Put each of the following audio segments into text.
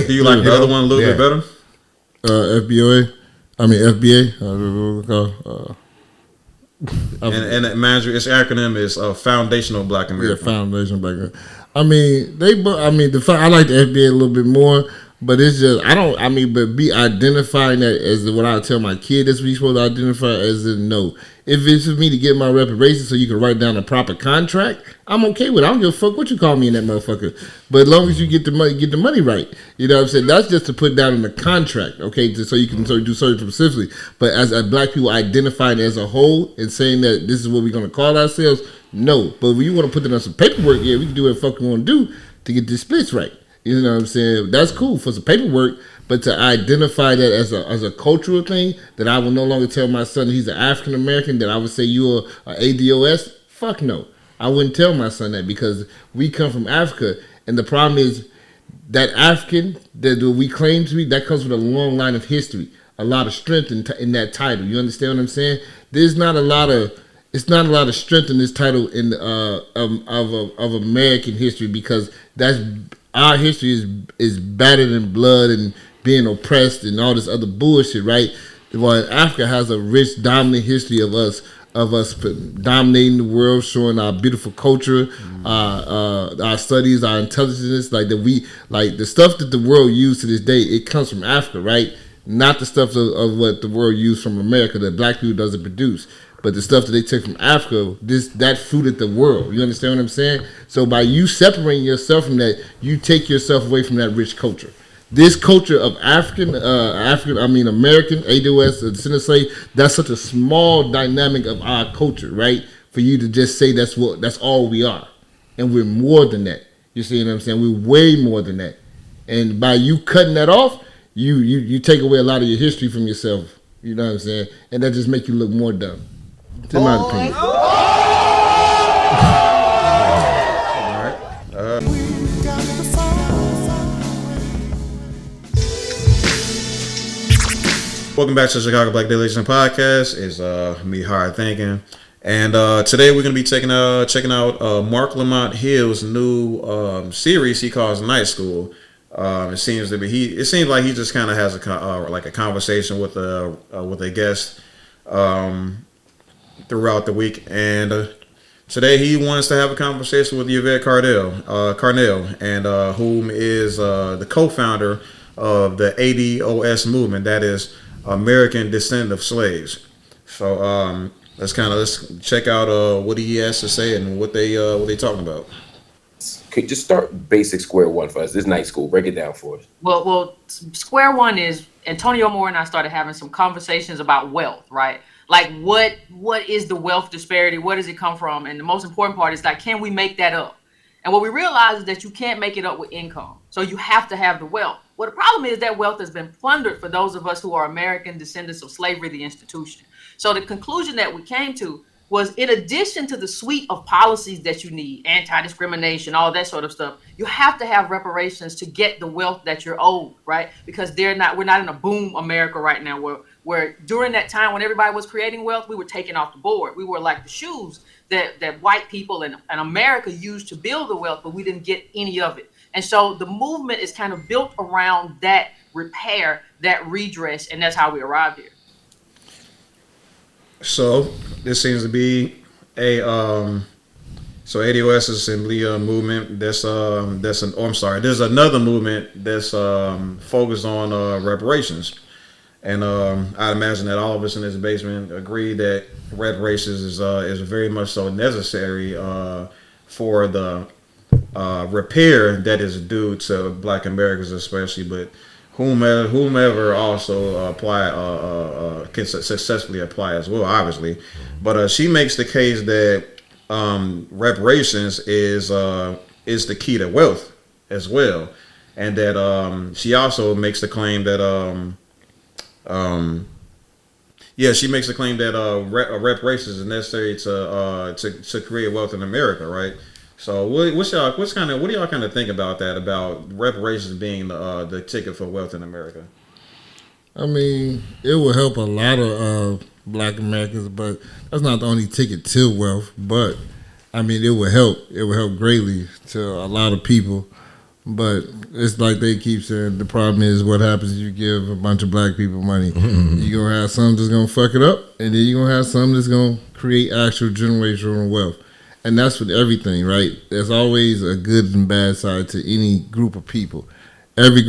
Do you like the other one a little bit better? FBOA. I mean FBA. And imagine its acronym is Foundational Black American. Yeah, Foundational Black American. I mean, I like the FBA a little bit more, but it's just but be identifying that as what I tell my kid that's what you're supposed to identify as a no. If it's for me to get my reparations so you can write down a proper contract, I'm okay with it. I don't give a fuck what you call me in that motherfucker. But as long as you get the money right. You know what I'm saying? That's just to put down in the contract, okay, so you can do certain specifically. But as a black people identifying as a whole and saying that this is what we're gonna call ourselves, no. But when you want to put it on some paperwork, yeah, we can do what the fuck we want to do to get the splits right. You know what I'm saying? That's cool for some paperwork, but to identify that as a cultural thing, that I will no longer tell my son he's an African American, that I would say you're an ADOS, fuck no. I wouldn't tell my son that because we come from Africa, and the problem is that African that we claim to be, that comes with a long line of history, a lot of strength in that title. You understand what I'm saying? It's not a lot of strength in this title of American history, because that's our history is battered in blood and being oppressed and all this other bullshit, right? While Africa has a rich, dominant history of us dominating the world, showing our beautiful culture, our studies, our intelligence, the stuff that the world used to this day, it comes from Africa, right? Not the stuff of what the world used from America that black people doesn't produce. But the stuff that they took from Africa, that fruited the world. You understand what I'm saying? So by you separating yourself from that, you take yourself away from that rich culture. This culture of American, ADOS, descendant slave, that's such a small dynamic of our culture, right? For you to just say that's all we are. And we're more than that. You see what I'm saying? We're way more than that. And by you cutting that off, you take away a lot of your history from yourself. You know what I'm saying? And that just make you look more dumb. In my opinion. Welcome back to the Chicago Black Delegation podcast. It's me, Hard Thinking, and today we're gonna be checking out Marc Lamont Hill's new series he calls Night School. It seems like he just kind of has a conversation with a guest throughout the week, and today he wants to have a conversation with Yvette Carnell, and whom is the co-founder of the ADOS movement, that is American Descendant of Slaves. So let's check out what he has to say and what they talking about. Okay, just start basic square one for us. This night school, break it down for us. Well, square one is Antonio Moore and I started having some conversations about wealth, right? Like what is the wealth disparity? Where does it come from? And the most important part is like, can we make that up? And what we realize is that you can't make it up with income. So you have to have the wealth. Well, the problem is that wealth has been plundered for those of us who are American descendants of slavery, the institution. So the conclusion that we came to was, in addition to the suite of policies that you need, anti-discrimination, all that sort of stuff, you have to have reparations to get the wealth that you're owed, right? Because we're not in a boom America right now where during that time when everybody was creating wealth, we were taken off the board. We were like the shoes that white people and America used to build the wealth, but we didn't get any of it. And so the movement is kind of built around that repair, that redress, and that's how we arrived here. So this seems to be a so ADOS is simply a movement there's another movement that's focused on reparations, and I'd imagine that all of us in this basement agree that reparations is very much so necessary for the repair that is due to Black Americans especially, but whomever also can successfully apply as well, obviously. But she makes the case that reparations is the key to wealth as well, and that she also makes the claim that reparations is necessary to create wealth in America, right? So what do y'all kind of think about that, about reparations being the ticket for wealth in America? I mean, it will help a lot of Black Americans, but that's not the only ticket to wealth. But I mean, it will help. It will help greatly to a lot of people. But it's like they keep saying, the problem is what happens if you give a bunch of black people money. You're going to have some that's going to fuck it up, and then you're going to have some that's going to create actual generational wealth. And that's with everything, right? There's always a good and bad side to any group of people. Every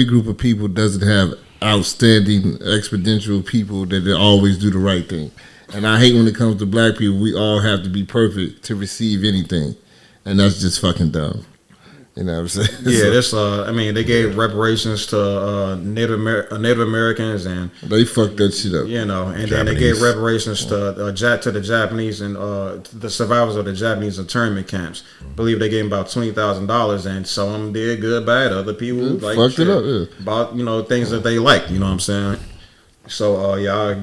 group of people doesn't have outstanding, exponential people that they always do the right thing. And I hate when it comes to black people, we all have to be perfect to receive anything. And that's just fucking dumb. You know what I'm saying? Yeah, that's. I mean, they gave reparations to Native Americans, and they fucked that shit up. You know, and Japanese. then they gave reparations to the Japanese and the survivors of the Japanese internment camps. I believe they gave them about $20,000, and some of them did good, bad. Other people like fucked it up. Yeah. About things that they liked. You know what I'm saying? So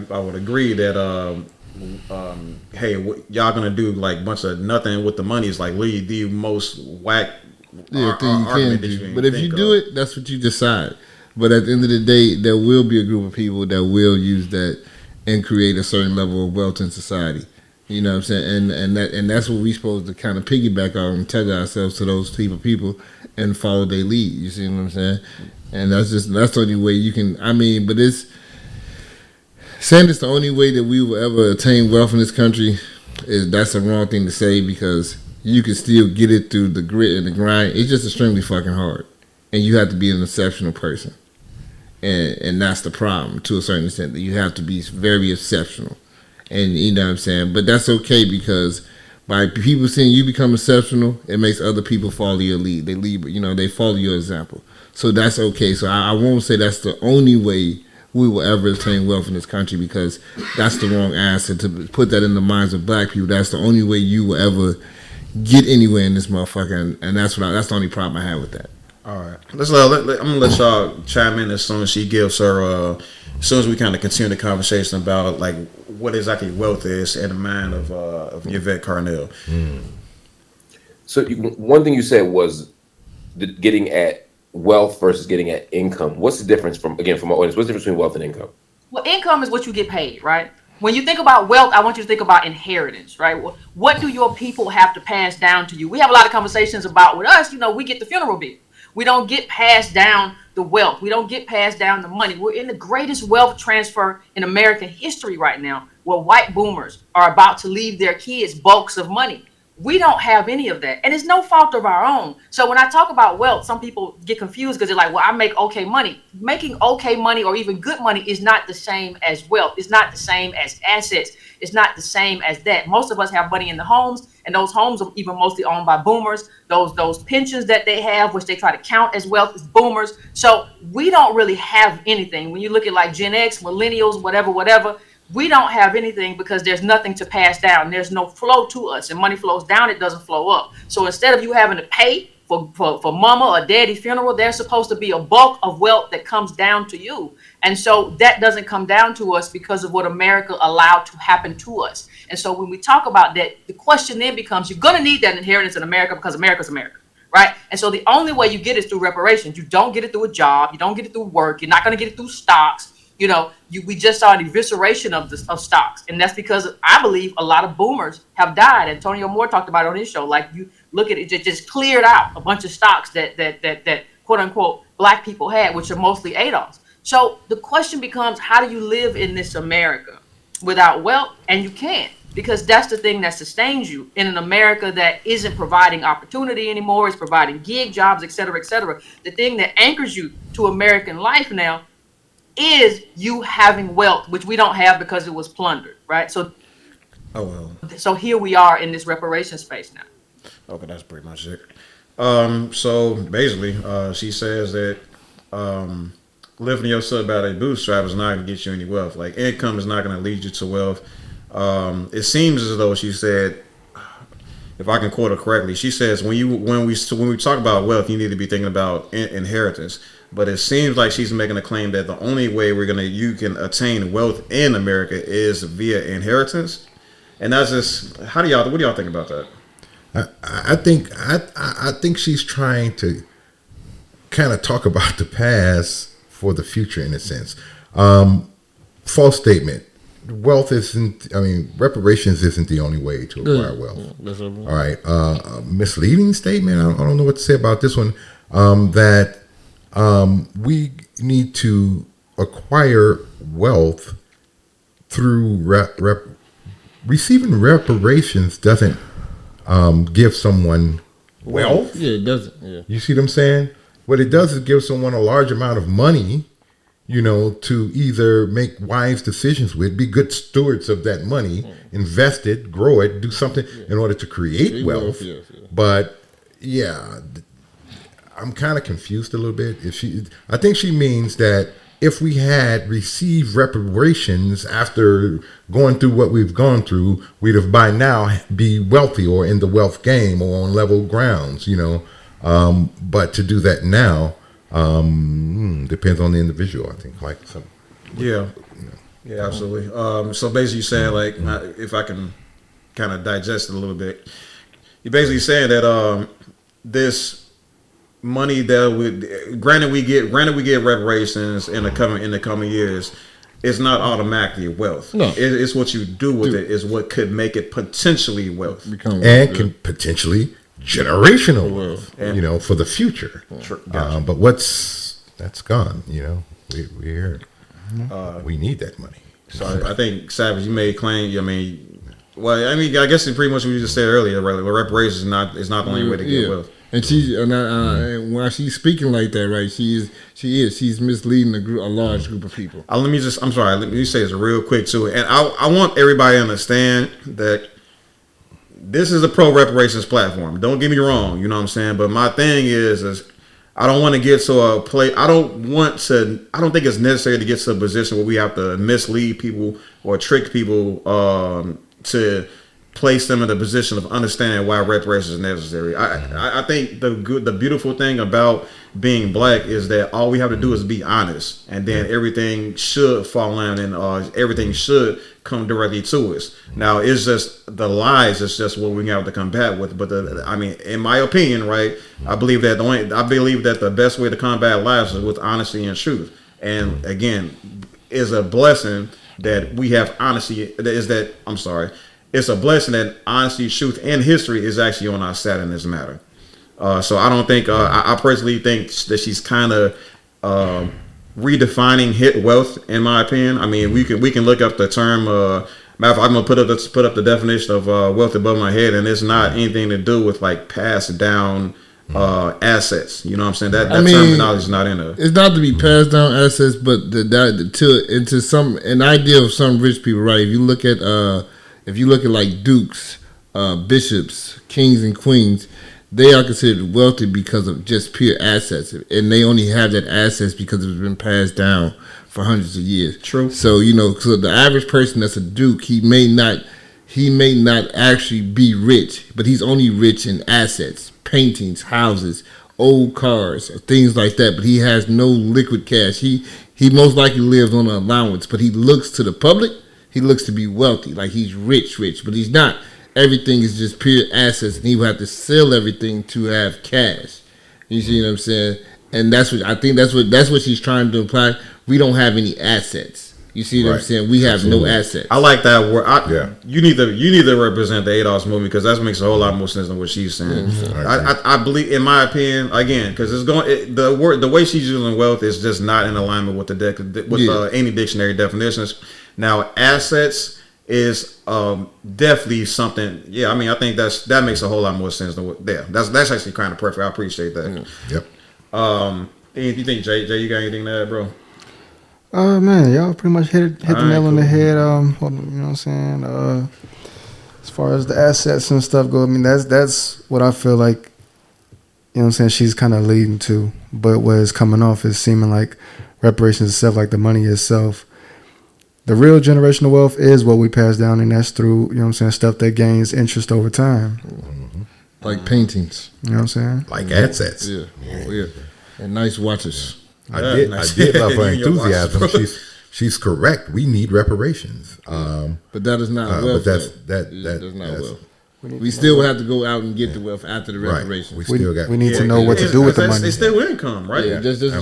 I would agree that hey, y'all gonna do like bunch of nothing with the money is like literally the most whack. Yeah, thing you can do. But if you do it, that's what you decide. But at the end of the day, there will be a group of people that will use that and create a certain level of wealth in society. You know what I'm saying? And that's what we supposed to kind of piggyback on and tether ourselves to those type of people and follow their lead. You see what I'm saying? And that's the only way you can. I mean, but it's saying it's the only way that we will ever attain wealth in this country that's the wrong thing to say, because you can still get it through the grit and the grind. It's just extremely fucking hard. And you have to be an exceptional person. And that's the problem to a certain extent, that you have to be very exceptional. And you know what I'm saying? But that's okay, because by people seeing you become exceptional, it makes other people follow your lead. They follow your example. So that's okay. So I won't say that's the only way we will ever attain wealth in this country, because that's the wrong answer to put that in the minds of black people. That's the only way you will ever get anywhere in this motherfucker, and that's the only problem I have with that. All right, I'm gonna let y'all chime in as soon as she gives her. As soon as we kind of continue the conversation about like what exactly wealth is in the mind of Yvette Carnell. So one thing you said was getting at wealth versus getting at income. What's the difference from my audience? What's the difference between wealth and income? Well, income is what you get paid, right? When you think about wealth, I want you to think about inheritance, right? What do your people have to pass down to you? We have a lot of conversations about with us, we get the funeral bill. We don't get passed down the wealth. We don't get passed down the money. We're in the greatest wealth transfer in American history right now, where white boomers are about to leave their kids bulks of money. We don't have any of that. And it's no fault of our own. So when I talk about wealth, some people get confused because they're like, well, I make okay money. Making okay money or even good money is not the same as wealth. It's not the same as assets. It's not the same as that. Most of us have money in the homes, and those homes are even mostly owned by boomers. Those pensions that they have, which they try to count as wealth, is boomers. So we don't really have anything. When you look at like Gen X, millennials, whatever, we don't have anything because there's nothing to pass down. There's no flow to us, and money flows down, it doesn't flow up. So instead of you having to pay for mama or daddy funeral, there's supposed to be a bulk of wealth that comes down to you. And so that doesn't come down to us because of what America allowed to happen to us. And so when we talk about that, the question then becomes, you're going to need that inheritance in America because America's America, right? And so the only way you get it is through reparations. You don't get it through a job. You don't get it through work. You're not going to get it through stocks. We just saw an evisceration of stocks, and that's because I believe a lot of boomers have died. Antonio Moore talked about it on his show. Like, you look at it, just cleared out a bunch of stocks that quote unquote black people had, which are mostly ADOS. So the question becomes, how do you live in this America without wealth? And you can't, because that's the thing that sustains you in an America that isn't providing opportunity anymore. It's providing gig jobs, et cetera, et cetera. The thing that anchors you to American life now is you having wealth, which we don't have because it was plundered, right? So here we are in this reparation space now. Okay, that's pretty much it. So basically, she says that lifting yourself out of a bootstrap is not going to get you any wealth. Like, income is not going to lead you to wealth. It seems as though she said, if I can quote her correctly, she says when we talk about wealth, you need to be thinking about inheritance. But it seems like she's making a claim that the only way you can attain wealth in America is via inheritance. And that's just, what do y'all think about that? I think she's trying to kind of talk about the past for the future in a sense. False statement. Reparations isn't the only way to acquire wealth. All right. Misleading statement. I don't know what to say about this one. that we need to acquire wealth through receiving reparations doesn't give someone wealth. Yeah, it doesn't. Yeah. You see what I'm saying? What it does is give someone a large amount of money, to either make wise decisions with, be good stewards of that money, invest it, grow it, do something in order to create wealth. Yes. But yeah, I'm kind of confused a little bit. I think she means that if we had received reparations after going through what we've gone through, we'd have by now be wealthy or in the wealth game or on level grounds, But to do that now depends on the individual, I think. Yeah, absolutely. So basically, saying like, if I can kind of digest it a little bit, you're basically saying that this money that would, granted we get reparations in the coming years, it's not automatically wealth. No, it's what you do with it is what could make it potentially wealth, and can potentially generational wealth, for the future. Sure. Gotcha. But that's gone. We're we need that money. So I think Savage, you made a claim. I guess pretty much what you just said earlier, right? Reparations is not the only way to get wealth. And and while she's speaking like that, right? She's misleading a large group of people. Let me say this real quick too, and I want everybody to understand that this is a pro reparations platform. Don't get me wrong, you know what I'm saying. But my thing is I don't want to get to a place. I don't think it's necessary to get to a position where we have to mislead people or trick people to place them in a position of understanding why reparations is necessary. I think the beautiful thing about being black is that all we have to do is be honest, and then everything should fall in, and everything should come directly to us. Now it's just the lies. It's just what we have to combat with. But in my opinion, right, I believe that the best way to combat lies is with honesty and truth. And again, is a blessing that we have honesty. It's a blessing that honesty, truth, and history is actually on our side in this matter. So I don't think I personally think that she's kind of redefining hit wealth, in my opinion. I mean, we can look up the term. Matter of fact, I'm gonna put up the definition of wealth above my head, and it's not anything to do with like passed down assets. You know what I'm saying? That terminology is not in there. It's not to be passed down assets, but an idea of some rich people, right? If you look at like dukes, bishops, kings, and queens, they are considered wealthy because of just pure assets, and they only have that assets because it's been passed down for hundreds of years. True. So so the average person that's a duke, he may not actually be rich, but he's only rich in assets, paintings, houses, old cars, things like that. But he has no liquid cash. He most likely lives on an allowance, but he looks to the public. He looks to be wealthy, like he's rich, but he's not. Everything is just pure assets, and he will have to sell everything to have cash. You see what I'm saying? And that's what she's trying to imply. We don't have any assets. You see what I'm saying? We have no assets. I like that word. You need to represent the ADOS movement, because that makes a whole lot more sense than what she's saying. Mm-hmm. I believe, in my opinion, again, because the way she's using wealth is just not in alignment with any dictionary definitions. Now, assets is definitely something. Yeah, I mean, I think that makes a whole lot more sense than what. Yeah, that's actually kind of perfect. I appreciate that. Yep. You think Jay, you got anything to add, bro? Man, y'all pretty much hit the nail on the head. You know what I'm saying? As far as the assets and stuff go, I mean, that's what I feel like, you know what I'm saying, she's kind of leading to. But what is coming off is seeming like reparations itself, like the money itself. The real generational wealth is what we pass down, and that's through, you know what I'm saying, stuff that gains interest over time. Mm-hmm. Like paintings. You know what I'm saying? Like assets. Yeah. And nice watches. I did love her enthusiasm. She's correct. We need reparations. But that is not wealth. But that's not wealth. We still have to go out and get the wealth after the reparations. Right. We need to know what to do with the money. It's still income, right? Yeah, that's just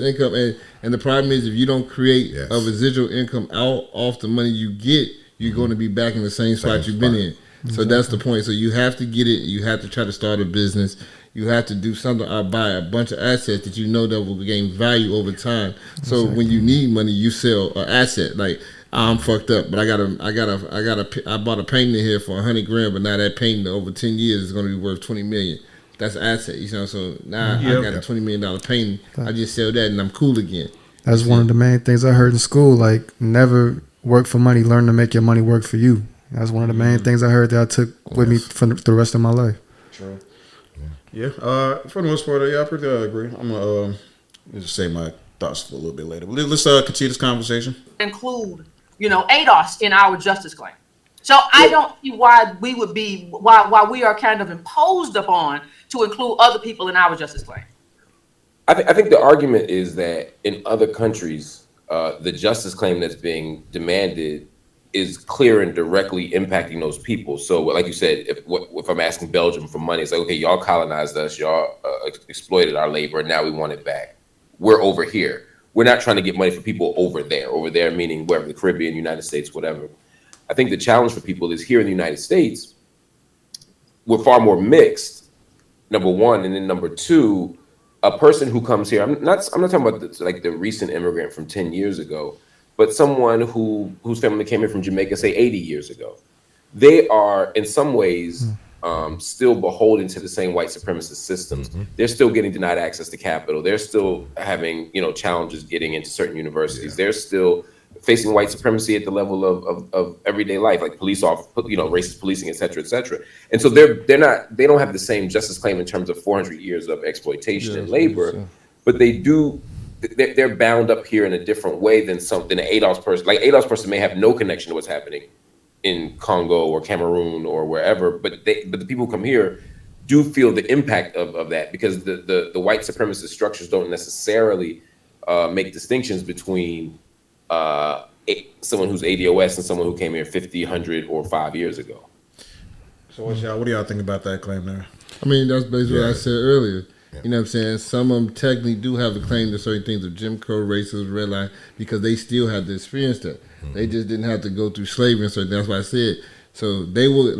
income. And the problem is, if you don't create a residual income out off the money you get, you're going to be back in the same spot you've been in. So that's the point. So you have to get it. You have to try to start a business. you have to do something or buy a bunch of assets that you know that will gain value over time. So when you need money, you sell an asset. Like I'm fucked up, but I bought a painting here for $100,000, but now that painting over 10 years is going to be worth $20 million. That's an asset, you know. So now I got a $20 million painting. I just sell that and I'm cool again. That's one of the main things I heard in school. Like, never work for money. Learn to make your money work for you. That's one of the main things I heard that I took with me for the rest of my life. True. Yeah. For the most part, I pretty agree. I'm gonna just say my thoughts for a little bit later. Let's continue this conversation. Include, ADOS in our justice claim. So I don't see why we would be why we are kind of imposed upon to include other people in our justice claim. I think the argument is that in other countries, the justice claim that's being demanded is clear and directly impacting those people. So, like you said, if I'm asking Belgium for money, it's like, okay, y'all colonized us, y'all exploited our labor, and now we want it back. We're over here. We're not trying to get money for people over there. Over there meaning wherever, the Caribbean, United States, whatever. I think the challenge for people is here in the United States, we're far more mixed, number one, and then number two, a person who comes here, I'm not talking about the recent immigrant from 10 years ago, but someone whose family came here from Jamaica, say 80 years ago. They are in some ways still beholden to the same white supremacist systems. They're still getting denied access to capital. They're still having challenges getting into certain universities. They're still facing white supremacy at the level of everyday life, like police racist policing, et cetera, et cetera. And so they don't have the same justice claim in terms of 400 years of exploitation and labor, but they're bound up here in a different way than an ADOS person. Like ADOS person may have no connection to what's happening in Congo or Cameroon or wherever, but the people who come here do feel the impact of that, because the white supremacist structures don't necessarily make distinctions between someone who's ADOS and someone who came here 50, 100, or 5 years ago. So what do y'all think about that claim there? I mean, that's basically what I said earlier. You know what I'm saying? Some of them technically do have a claim to certain things of Jim Crow, racism, red line, because they still had to experience that. They just didn't have to go through slavery and so that's why I said. So they will,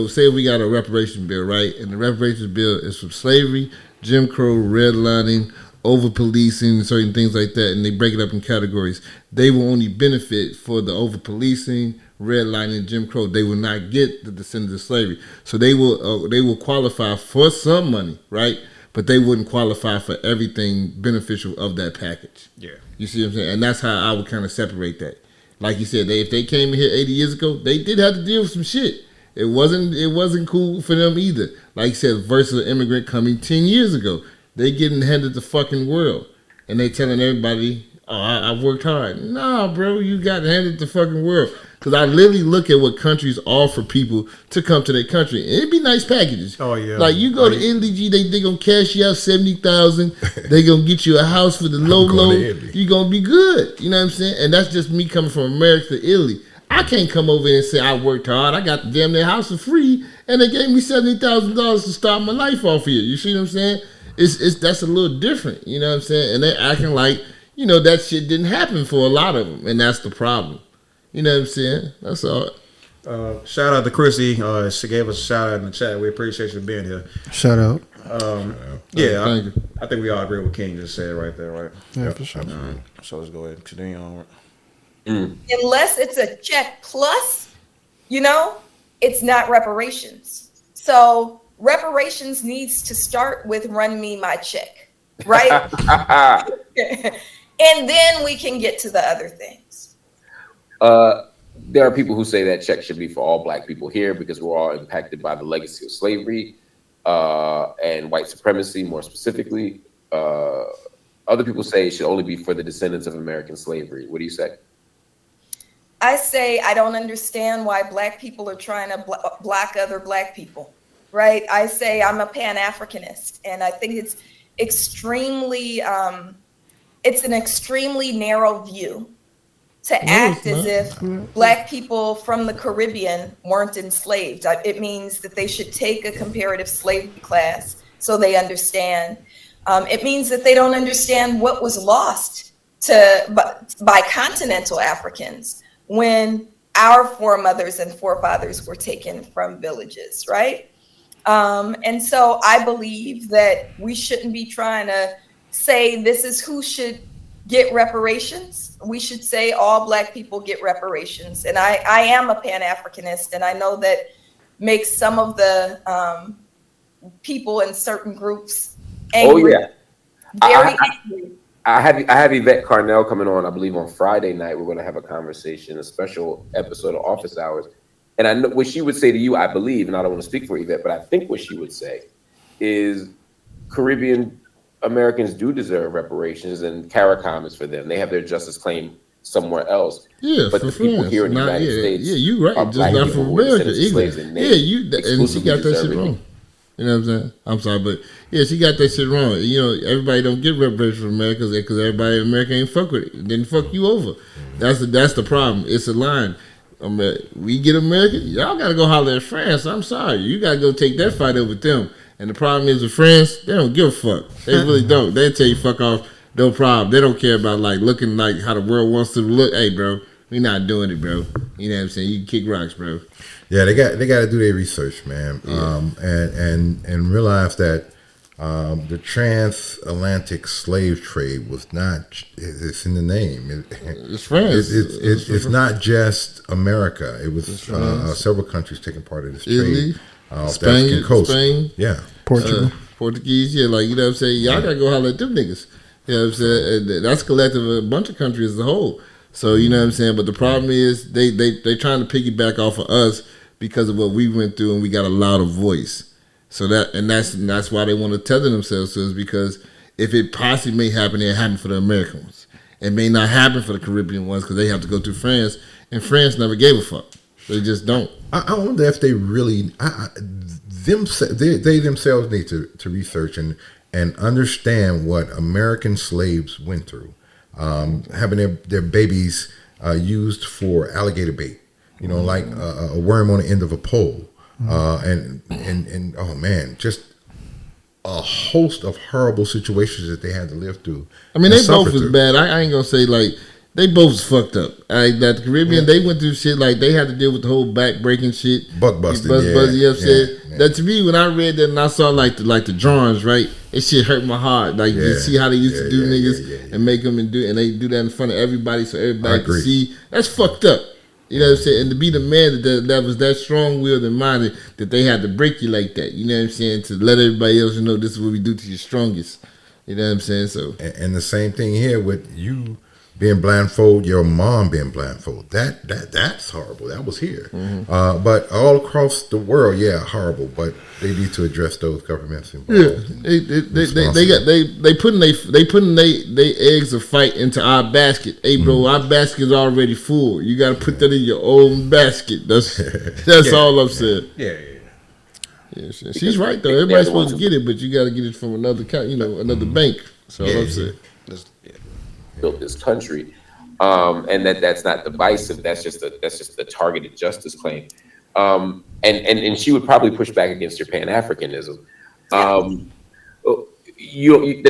say we got a reparation bill, right? And the reparations bill is from slavery, Jim Crow, redlining, over policing, certain things like that, and they break it up in categories. They will only benefit for the over policing, redlining, Jim Crow. They will not get the descendants of slavery. So they will qualify for some money, right? But they wouldn't qualify for everything beneficial of that package. Yeah. You see what I'm saying? And that's how I would kind of separate that. Like you said, if they came here 80 years ago, they did have to deal with some shit. It wasn't cool for them either. Like you said, versus an immigrant coming 10 years ago. They getting handed the fucking world. And they telling everybody, I've worked hard. Nah, bro, you got handed the fucking world. Because I literally look at what countries offer people to come to their country. And it'd be nice packages. Oh, yeah. Like, you go to Italy, they going to cash you out $70,000. They going to get you a house for the low. You going to be good. You know what I'm saying? And that's just me coming from America to Italy. I can't come over here and say I worked hard. I got the damn their house for free. And they gave me $70,000 to start my life off here. You see what I'm saying? That's a little different. You know what I'm saying? And they're acting like, that shit didn't happen for a lot of them. And that's the problem. You know what I'm saying? That's all. Shout out to Chrissy. She gave us a shout out in the chat. We appreciate you being here. Shout out. Yeah, Thank you. I think we all agree with King just said right there, right? Yeah, for sure. So let's go ahead and continue on. Unless it's a check plus, it's not reparations. So reparations needs to start with run me my check, right? And then we can get to the other things. There are people who say that check should be for all black people here because we're all impacted by the legacy of slavery and white supremacy, more specifically. Other people say it should only be for the descendants of American slavery. What do you say? I say I don't understand why black people are trying to block other black people, right? I say I'm a Pan-Africanist, and I think it's an extremely narrow view to act as if black people from the Caribbean weren't enslaved. It means that they should take a comparative slavery class so they understand. It means that they don't understand what was lost by continental Africans when our foremothers and forefathers were taken from villages, right? And so I believe that we shouldn't be trying to say this is who should get reparations. We should say all Black people get reparations. And I am a Pan-Africanist, and I know that makes some of the people in certain groups angry. Oh, yeah. Very angry. I have Yvette Carnell coming on, I believe, on Friday night. We're going to have a conversation, a special episode of Office Hours. And I know what she would say to you, I believe, and I don't want to speak for Yvette, but I think what she would say is Caribbean Americans do deserve reparations, and CARICOM is for them. They have their justice claim somewhere else. Yeah, but for the people France. here in the United States, yeah, you right. Just Black not people for who were America. descendants of slaves, and they And she got that shit wrong. You know what I'm saying? I'm sorry, but yeah, she got that shit wrong. You know, everybody don't get reparations from America because everybody in America ain't fuck with it. Didn't fuck you over. That's the problem. It's a line. We get America, y'all gotta go holler at France. I'm sorry, you gotta go take that fight over with them. And the problem is with France, they don't give a fuck. They really don't. They tell you fuck off, no problem. They don't care about like looking like how the world wants to look. Hey, bro, we not doing it, bro. You know what I'm saying? You can kick rocks, bro. Yeah, they got to do their research, man, Yeah. and realize that the transatlantic slave trade was not. It's in the name. It's France. It's not just America. It was several countries taking part in this Italy, trade. Spain, yeah, Portugal. Portuguese, yeah, like you know what I'm saying. Y'all gotta go holler at them niggas. You know what I'm saying? And that's collective of a bunch of countries as a whole. So you know what I'm saying. But the problem is they trying to piggyback off of us because of what we went through, and we got a louder voice. So that's why they want to tether themselves to us, because if it possibly may happen, it happen for the American ones. It may not happen for the Caribbean ones because they have to go through France, and France never gave a fuck. They just don't. I wonder if they really they themselves need to research and understand what American slaves went through, having their babies used for alligator bait, you know, like a worm on the end of a pole, and oh man, just a host of horrible situations that they had to live through. I mean, they both was bad. I ain't gonna say like they both was fucked up. That the Caribbean, they went through shit like they had to deal with the whole back breaking shit, buck busting, you know what I'm saying? That to me, when I read that and I saw like the drawings, right, it shit hurt my heart. Like you see how they used to do niggas and make them and they do that in front of everybody so everybody can see. That's fucked up. You know what I'm saying? And to be the man that was that strong-willed and minded that they had to break you like that. You know what I'm saying? To let everybody else know this is what we do to your strongest. You know what I'm saying? So and the same thing here with you being blindfolded, your mom being blindfolded. That's horrible. That was here. Mm-hmm. But all across the world, horrible. But they need to address those governments involved. Yeah, they putting they eggs of fight into our basket. Hey, bro, our basket is already full. You got to put that in your own basket. That's all I'm saying. Yeah, she's right though. Everybody's supposed to get it, but you got to get it from another another bank. So I'm saying. Built this country, and that's not divisive. That's just a targeted justice claim, and she would probably push back against your Pan-Africanism. That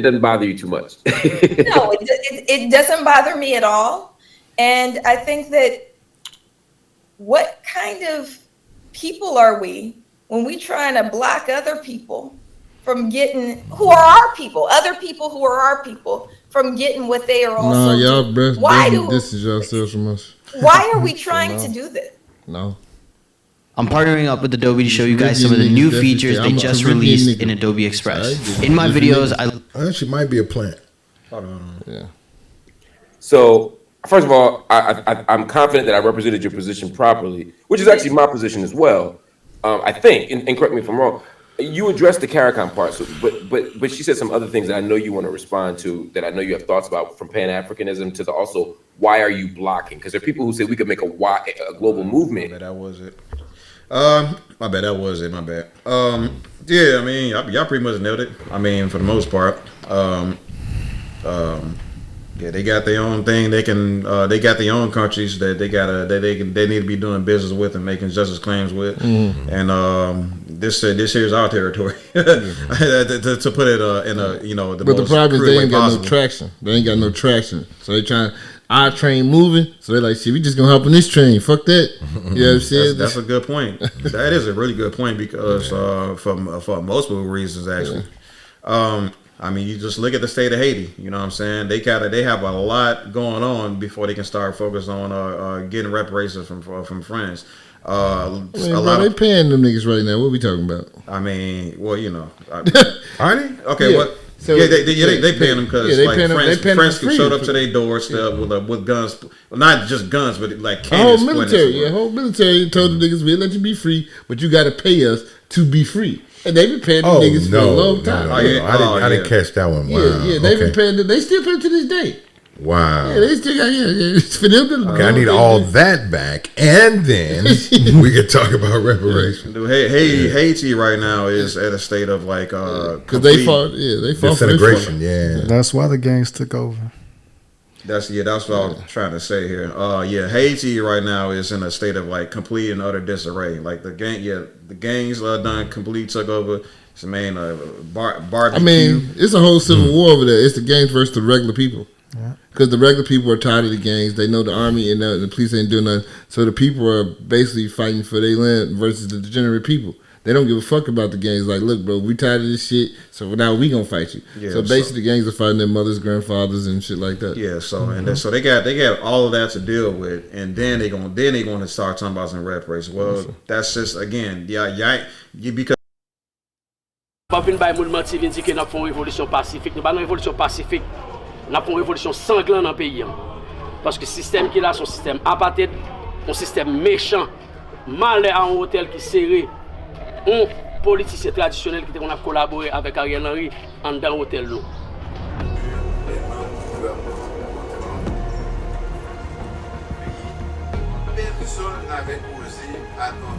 doesn't bother you too much. No, it doesn't bother me at all, and I think that what kind of people are we when we trying to block other people from getting who are our people, other people who are our people, from getting what they are also y'all doing. This is yourselves from us. Why are we trying to do this? No. I'm partnering up with Adobe to show you guys some of the new features they just released in Adobe Express. In my videos, I actually might be a plant. Yeah. So, first of all, I'm confident that I represented your position properly, which is actually my position as well. I think, and correct me if I'm wrong. You addressed the CARICOM part, so, but she said some other things that I know you want to respond to, that I know you have thoughts about, from Pan-Africanism to also why are you blocking? Because there are people who say we could make a global movement. That was it. My bad. That was it. My bad. Yeah, I mean, y'all pretty much nailed it. I mean, for the most part. Yeah, they got their own thing. They got their own countries that they need to be doing business with and making justice claims with. Mm-hmm. And this here is our territory. to put it in a the but most the problem is they ain't got possible. no traction. They ain't got no traction. So they trying. our train moving. So they're like, shit, we just gonna hop on this train. Fuck that. You know what I'm saying? That's a good point. That is a really good point because for multiple reasons actually. I mean, you just look at the state of Haiti. You know what I'm saying? They have a lot going on before they can start focusing on getting reparations from friends. They paying them niggas right now. What we talking about? I mean, well, you know, are they? Okay, yeah. what? So they paying them because friends showed up to their doorstep with guns, well, not just guns, but like candace. Whole military told the niggas we'll let you be free, but you got to pay us to be free. And they've been paying the niggas for a long time. I didn't catch that one. Wow. Yeah, they've been paying them. They still pay to this day. Wow. Yeah, they still got it's for them to. Okay, I need all that back, and then we can talk about reparations. Haiti right now is at a state of like because they fought disintegration. Yeah, that's why the gangs took over. That's what I was trying to say here. Haiti right now is in a state of like complete and utter disarray. Like the gangs done completely took over. It's the main barbecue. I mean, it's a whole civil war over there. It's the gangs versus the regular people. Because the regular people are tired of the gangs. They know the army and the police ain't doing nothing. So the people are basically fighting for their land versus the degenerate people. They don't give a fuck about the gangs. Like, look, bro, we tired of this shit. So now we gonna fight you. Yeah, so basically, the gangs are fighting their mothers, grandfathers, and shit like that. Yeah. So so they got all of that to deal with, and then they gonna start talking about some reparations. Well, that's just again, because. Pas vinn bay moun menti vinn di ke n'a fon révolution pacifique. Nous pas une révolution pacifique. N'a fon révolution sanglante dans le pays. Parce que le système qui est là, son système apartheid, un système méchant, mal à un hôtel qui serré, un politicien traditionnel qui a collaboré avec Ariel Henry en dans l'hôtel. Personne n'avait osé attendre.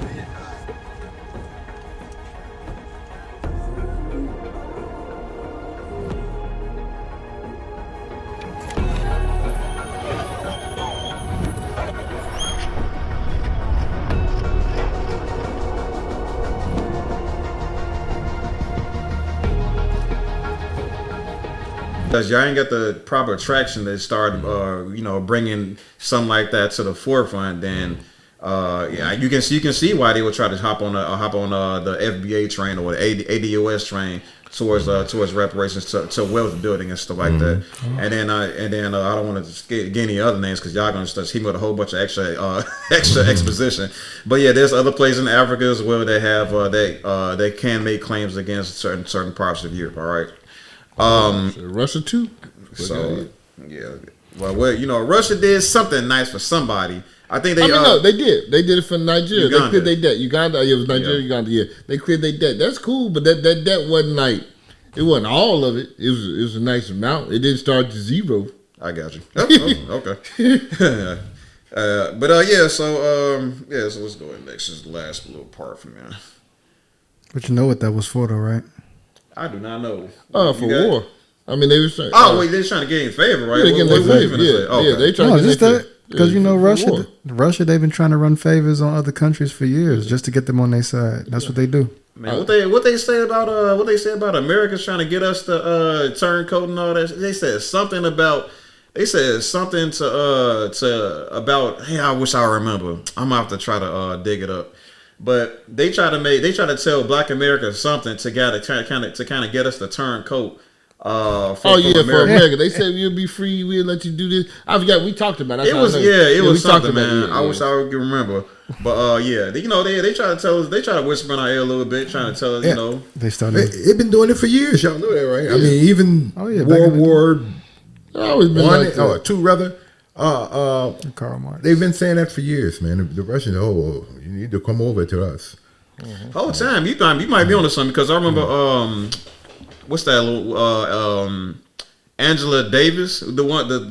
Because y'all ain't got the proper traction to start, bringing something like that to the forefront. Then, you can see why they would try to hop on the FBA train or the ADOS train towards reparations to wealth building and stuff like that. And then I don't want to get any other names because y'all gonna start him with a whole bunch of extra exposition. But yeah, there's other places in Africa as well that have they can make claims against certain parts of Europe. All right. Russia too. So yeah, well, Russia did something nice for somebody. I think they. They did. They did it for Nigeria. Uganda. They cleared their debt. Uganda. It was Nigeria. Uganda. Yeah, they cleared their debt. That's cool, but that debt wasn't like it wasn't all of it. It was a nice amount. It didn't start to zero. I got you. Okay. So let's go ahead next. This is the last little part for me. But you know what that was for, though, right? I do not know. For war. I mean, they were trying. They're trying to get in favor, right? Yeah, they trying to get that because Russia, they've been trying to run favors on other countries for years just to get them on their side. That's what they do. Man, what they say about Americans trying to get us to turncoat and all that. They said something about. They said something to about. Hey, I wish I remember. I'm gonna have to try to dig it up. But they try to tell Black America something to kind of get us to turn coat. For America. They said we'll be free. We'll let you do this. I forgot we talked about it. It was something, man. I wish I would remember. But they try to tell us. They try to whisper in our ear a little bit, trying to tell us. They started. They've been doing it for years. Y'all know that, right? Yeah. I mean, even World War I, II, rather. Karl Marx. They've been saying that for years, man. The Russians, you need to come over to us. Whole time you might be onto something because I remember what's that little Angela Davis, the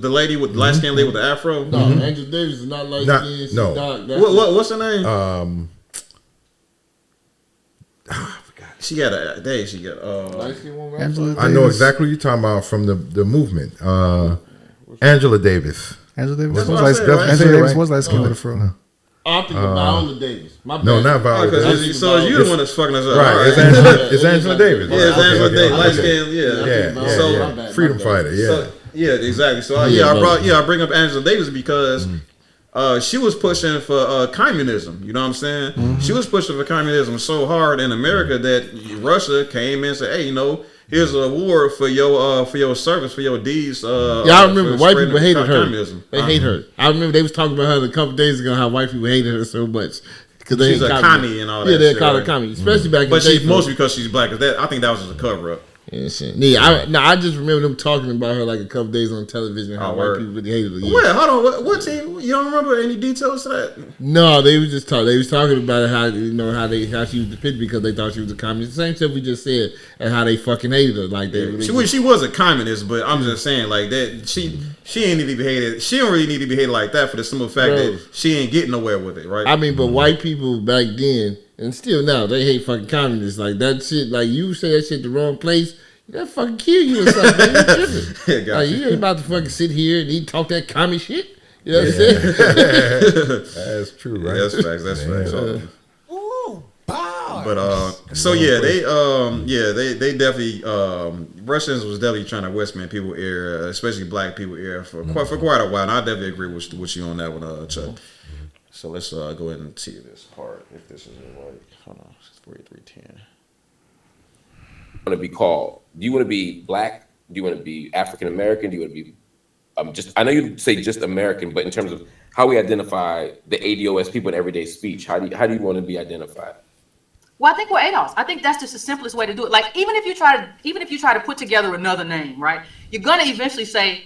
lady with the light skinned lady with the afro. No, Angela Davis is not light skinned. No. What's her name? I forgot. She got light skinned woman. I know exactly what you're talking about from the movement. Angela Davis. Angela Davis was light skinned with a fro. I'm thinking Viola Davis. My bad. No, not Viola Davis. So you're the one that's fucking us up. Right. It's Angela Davis. Yeah, it's Angela Davis. Light skin, yeah. Freedom fighter, yeah. Yeah, exactly. So I bring up Angela Davis because she was pushing for communism. You know what I'm saying? Mm-hmm. She was pushing for communism so hard in America that Russia came in and said, "Hey, here's an award for your service, for your deeds." I remember white people hated her. Communism. They hate her. I remember they was talking about her a couple days ago how white people hated her so much. She's a commie and all that. Yeah, they call her commie, especially back in the day. But mostly because she's black. I think that was just a cover up. Yeah, I just remember them talking about her like a couple days on television. How white people really hated her. Yeah. Wait, hold on. What team? You don't remember any details to that? No, they was just talking. They was talking about how she was depicted because they thought she was a communist. The same stuff we just said, and how they fucking hated her. Like she was a communist, but I'm just saying like that. She ain't need to be hated. She don't really need to be hated like that for the simple fact that she ain't getting nowhere with it, right? I mean, but white people back then. And still now, they hate fucking communists. Like, that shit, like, you say that shit the wrong place, that fucking kill you or something. You ain't about to fucking sit here and talk that commie shit. You know what I'm saying? That's true, right? Yeah, that's facts. Ooh, but so yeah, they definitely Russians was definitely trying to Westman people ear, especially black people ear for quite a while. And I definitely agree with you on that one, Chuck. So let's go ahead and see this part. If this is right, hold on, 4310. Want to be called? Do you want to be black? Do you want to be African American? Do you want to be just? I know you say just American, but in terms of how we identify the ADOS people in everyday speech, how do you want to be identified? Well, I think we're ADOS. I think that's just the simplest way to do it. Like even if you try to put together another name, right? You're gonna eventually say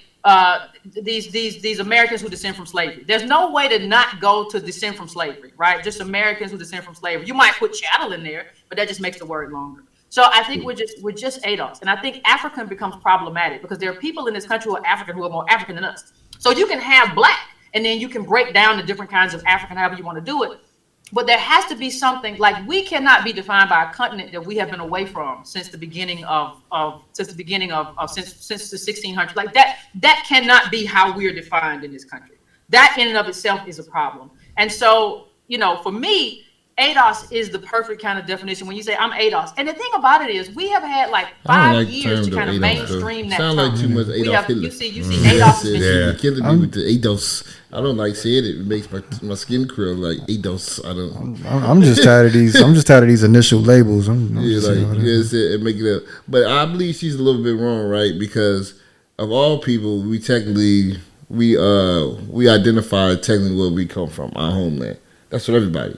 these Americans who descend from slavery. There's no way to not go to descend from slavery, right? Just Americans who descend from slavery. You might put chattel in there, but that just makes the word longer. So I think we're just ADOS. And I think African becomes problematic because there are people in this country who are African who are more African than us. So you can have black and then you can break down the different kinds of African, however you want to do it. But there has to be something, like we cannot be defined by a continent that we have been away from since the beginning of since the 1600s. Like that cannot be how we're defined in this country. That in and of itself is a problem. And so, for me, ADOS is the perfect kind of definition when you say I'm ADOS. And the thing about it is we have had like 5 years to kind of mainstream that term. Sound like too much ADOS Hitler. You see ADOS. You're killing me with the ADOS. I don't like saying it. It makes my skin curl like ADOS. I'm just tired of these. I'm just tired of these initial labels. It make it up. But I believe she's a little bit wrong, right? Because of all people, we technically we identify technically where we come from, our homeland. That's what everybody.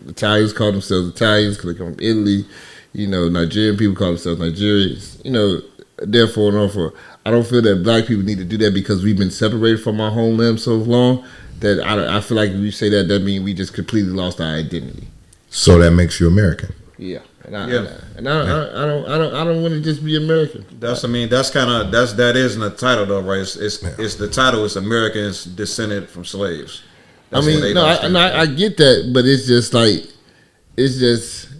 Italians call themselves Italians because they come from Italy. Nigerian people call themselves Nigerians. Therefore, I don't feel that black people need to do that because we've been separated from our homeland so long that I feel like if we say that means we just completely lost our identity. So that makes you American. Yeah, I don't want to just be American. That is in the title though, right? It's the title is Americans descended from slaves. That's I get that, but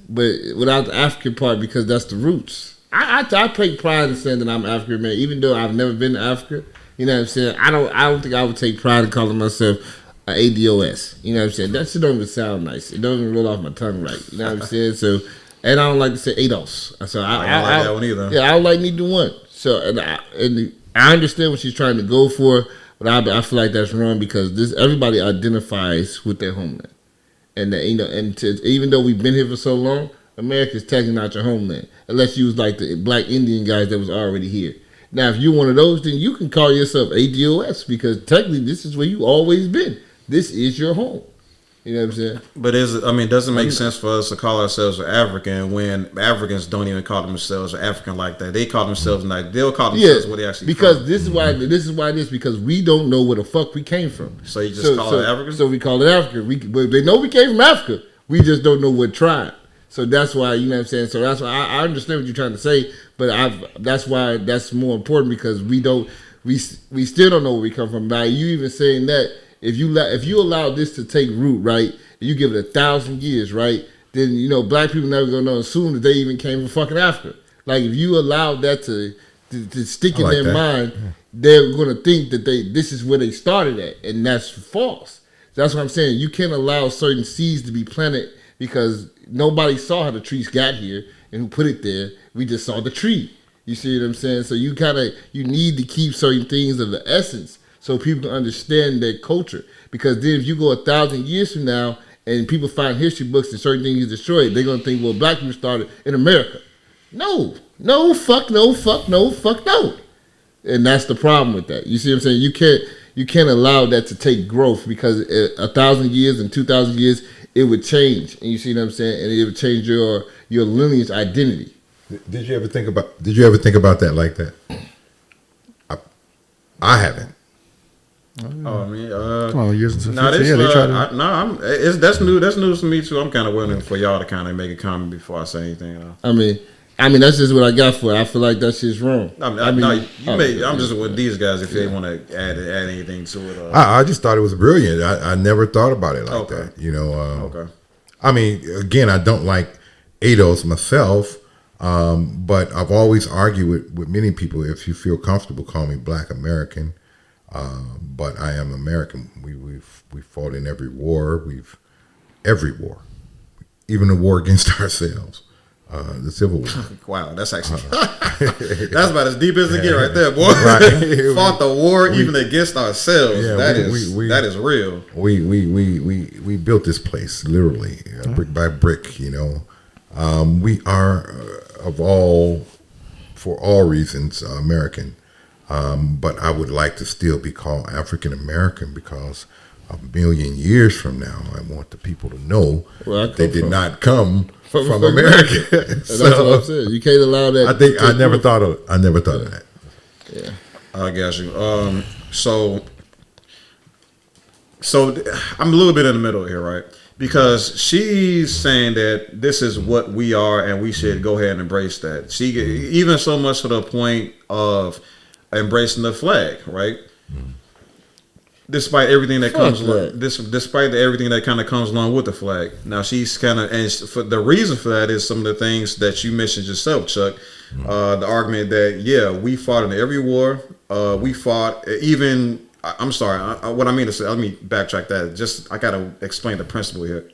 but without the African part because that's the roots. I take pride in saying that I'm African American, even though I've never been to Africa. You know what I'm saying? I don't think I would take pride in calling myself an ADOS. You know what I'm saying? That shit don't even sound nice. It doesn't even roll off my tongue right. You know what I'm saying? So, and I don't like to say ADOS. So I don't like that one either. Yeah, I don't like neither one. So, and I understand what she's trying to go for. But I feel like that's wrong because everybody identifies with their homeland, and even though we've been here for so long, America's technically not your homeland unless you was like the black Indian guys that was already here. Now, if you're one of those, then you can call yourself ADOS because technically this is where you always been. This is your home. You know what I'm saying? But it doesn't make sense for us to call ourselves African when Africans don't even call themselves African like that. They call themselves they'll call themselves what they actually because from. This is why because we don't know where the fuck we came from. So you just call it African? So we call it African. They know we came from Africa. We just don't know what tribe. So that's why, you know what I'm saying? So that's why I understand what you're trying to say, but that's why that's more important because we still don't know where we come from. By you even saying that, if you allow this to take root, right, you give it 1,000 years, right, then black people never gonna know assume that they even came from fucking Africa. Like if you allow that to stick in their mind, they're gonna think that this is where they started at, and that's false. That's what I'm saying. You can't allow certain seeds to be planted because nobody saw how the trees got here and who put it there. We just saw the tree. You see what I'm saying? So you need to keep certain things of the essence so people can understand their culture. Because then if you go 1,000 years from now and people find history books and certain things is destroyed, they're gonna think, well, black people started in America. No, fuck no. And that's the problem with that. You see what I'm saying? You can't allow that to take growth, because 1,000 years and 2,000 years it would change. And you see what I'm saying? And it would change your lineage identity. Did you ever think about that like that? I haven't. Oh, I mean, that's new. That's news to me too. I'm kind of waiting for y'all to kind of make a comment before I say anything. I mean, that's just what I got for it. I feel like that's just wrong. I'm just with these guys if they want to add anything to it. I just thought it was brilliant. I never thought about it like that. You know. Okay. I mean, again, I don't like ADOS myself. But I've always argued with many people, if you feel comfortable, call me Black American. But I am American. We fought in every war. Every war, even the war against ourselves, the Civil War. Wow, that's actually that's about as deep as it get right there, boy. Right. Fought the war even against ourselves. Yeah, that is real. We built this place literally brick by brick. You know, we are for all reasons American. But I would like to still be called African American, because a million years from now, I want the people to know they did not come from America. So, that's what I'm saying. You can't allow that. I never thought of that. Yeah, I got you. So I'm a little bit in the middle here, right? Because she's saying that this is what we are, and we should go ahead and embrace that. She even so much to the point of embracing the flag, right? Despite everything that despite everything that kind of comes along with the flag. Now she's kind of, and for the reason for that is some of the things that you mentioned yourself, Chuck. The argument that we fought in every war. We fought even. I'm sorry. What I mean to say, let me backtrack that. I gotta explain the principle here.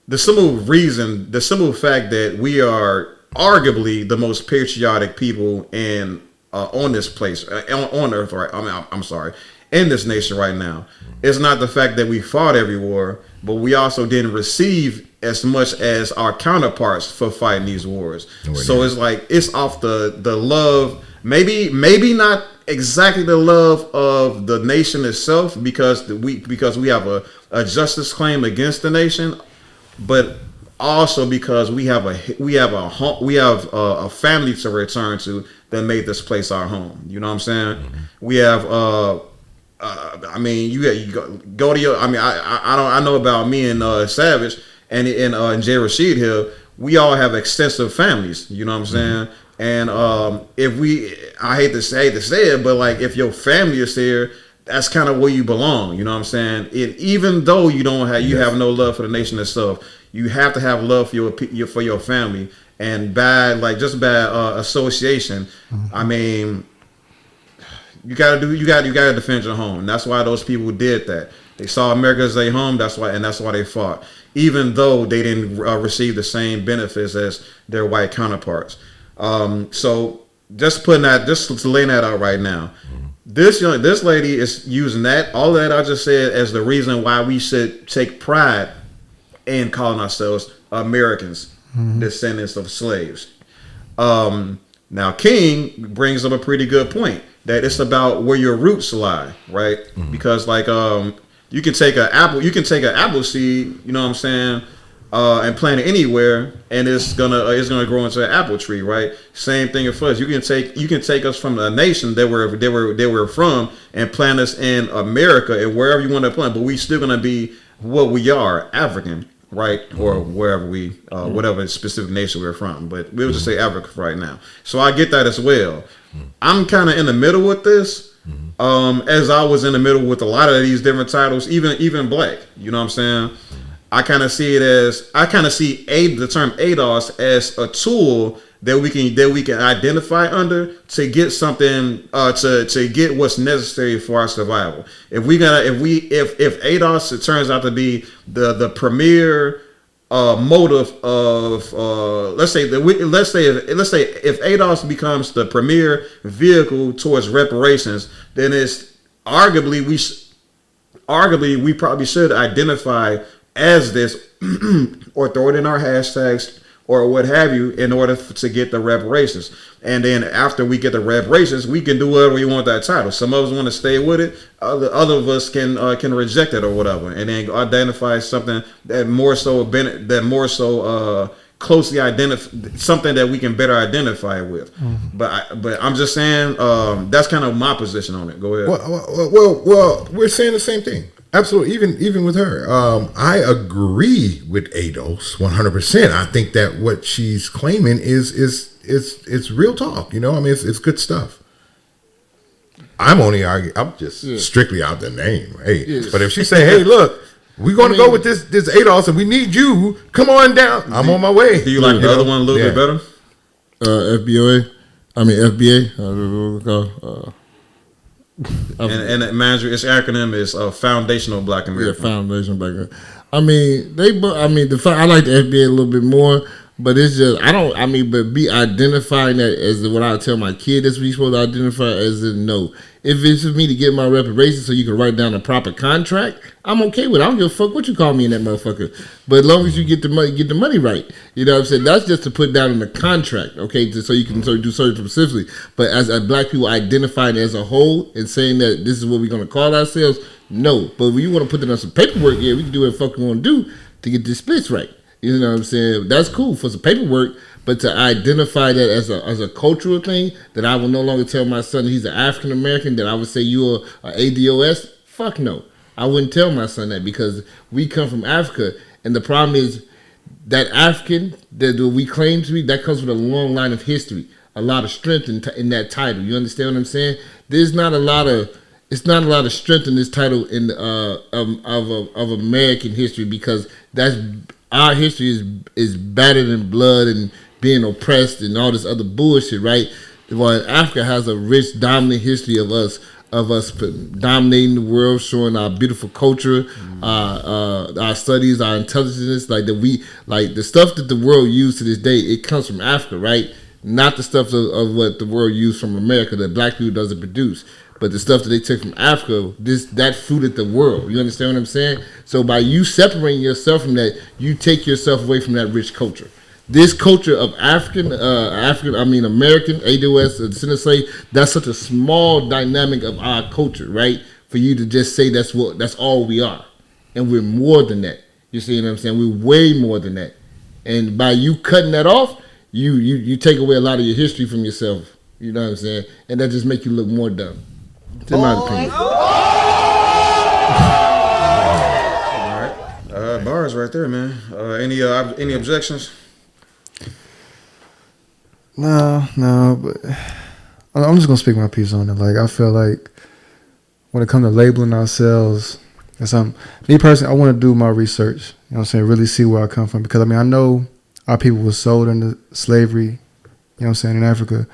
The simple fact that we are arguably the most patriotic people on this place, on earth, right? I'm sorry, in this nation right now. It's not the fact that we fought every war, but we also didn't receive as much as our counterparts for fighting these wars. So it's like, it's off the love, maybe not exactly the love of the nation itself, because we have a justice claim against the nation, but also because we have a family to return to that made this place our home. You know what I'm saying? We have I mean, you go to your. I mean, I know about me and Savage and Jay Rashid here. We all have extensive families. You know what I'm saying? And if I hate to say it, but like, if your family is here, that's kind of where you belong. You know what I'm saying? Even though you have no love for the nation itself, you have to have love for your family. And bad association. I mean, you gotta defend your home. And that's why those people did that. They saw America as their home. That's why they fought, even though they didn't receive the same benefits as their white counterparts. So just laying that out right now. This lady is using all that I just said as the reason why we should take pride in calling ourselves Americans, descendants of slaves. Now King brings up a pretty good point, that it's about where your roots lie, right? Because like you can take an apple seed, you know what I'm saying, and plant it anywhere, and it's gonna grow into an apple tree, right? Same thing for us. You can take us from a nation that we're from and plant us in America and wherever you want to plant, but we still gonna be what we are, African, right? Or wherever whatever specific nation we're from, but we'll just say Africa for right now. So I get that as well. I'm kind of in the middle with this, as I was in the middle with a lot of these different titles, even Black. You know what I'm saying? I kind of see the term ADOS as a tool that we can identify under to get something to get what's necessary for our survival. If ADOS, it turns out to be the premier motive of let's say if ADOS becomes the premier vehicle towards reparations, then it's arguably we probably should identify as this or throw it in our hashtags or what have you in order to get the reparations. And then after we get the reparations, we can do whatever we want that title. Some of us want to stay with it. Other of us can reject it or whatever, and then identify something that more so closely identify something that we can better identify with. Mm-hmm. But I'm just saying that's kind of my position on it. Go ahead. Well, we're saying the same thing. Absolutely, even with her, I agree with ADOS 100%. I think that what she's claiming is real talk. You know, I mean, it's good stuff. I'm just strictly out the name. Hey, but if she say, "Hey, look, we're going to go with this ADOS, and we need you. Come on down. I'm on my way." Do you like the other one a little bit better? FBA. And its acronym is Foundational Black American. Yeah, Foundational Black American. I like the FBA a little bit more, but it's just but be identifying that as what I tell my kid that's what you're supposed to identify as a no. If it's for me to get my reparations so you can write down a proper contract, I'm okay with it. I don't give a fuck what you call me in that motherfucker. But as long as you get the money right. You know what I'm saying? That's just to put down in the contract, okay, so you can do certain specifically. But as a black people identifying as a whole and saying that this is what we're going to call ourselves, no. But when you want to put that on some paperwork, yeah, we can do what the fuck we want to do to get this splits right. You know what I'm saying? That's cool for some paperwork, but to identify that as a cultural thing, that I will no longer tell my son he's an African American, that I would say you're an ADOS, fuck no. I wouldn't tell my son that because we come from Africa, and the problem is that African that we claim to be, that comes with a long line of history, a lot of strength in that title. You understand what I'm saying? It's not a lot of strength in this title in of American history, because that's our history is battered in blood and being oppressed and all this other bullshit, right? While Africa has a rich, dominant history of us dominating the world, showing our beautiful culture, our studies, our intelligence, the stuff that the world used to this day, it comes from Africa, right? Not the stuff of what the world used from America that black people doesn't produce. But the stuff that they took from Africa, that fruited the world. You understand what I'm saying? So by you separating yourself from that, you take yourself away from that rich culture. This culture of American, ADOS, descendant slave, that's such a small dynamic of our culture, right? For you to just say that's all we are. And we're more than that. You see what I'm saying? We're way more than that. And by you cutting that off, you take away a lot of your history from yourself. You know what I'm saying? And that just make you look more dumb. In my opinion. All right, bars right there, man. Any objections? No, but I'm just gonna speak my piece on it. Like, I feel like when it comes to labeling ourselves, me personally, I want to do my research. You know what I'm saying? Really see where I come from, because I know our people were sold into slavery. You know what I'm saying, in Africa.